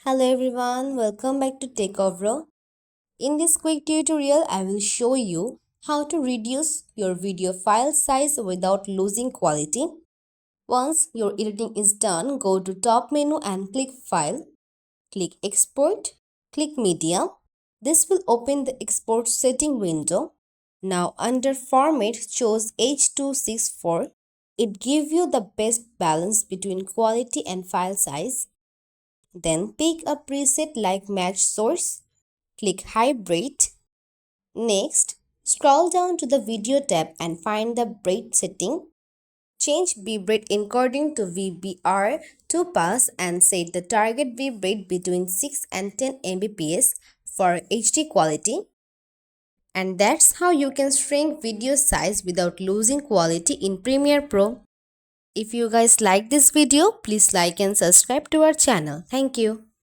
Hello everyone, welcome back to Techavro. In this quick tutorial, I will show you how to reduce your video file size without losing quality. Once your editing is done, go to top menu and click File, click Export, click Media. This will open the export setting window. Now under Format, choose H.264. It gives you the best balance between quality and file size. Then pick a preset like Match Source. Click Hybrid. Next, scroll down to the Video tab and find the bitrate setting. Change bitrate encoding to VBR to pass and set the target bitrate between 6 and 10 Mbps for HD quality. And that's how you can shrink video size without losing quality in Premiere Pro. If you guys like this video, please like and subscribe to our channel. Thank you.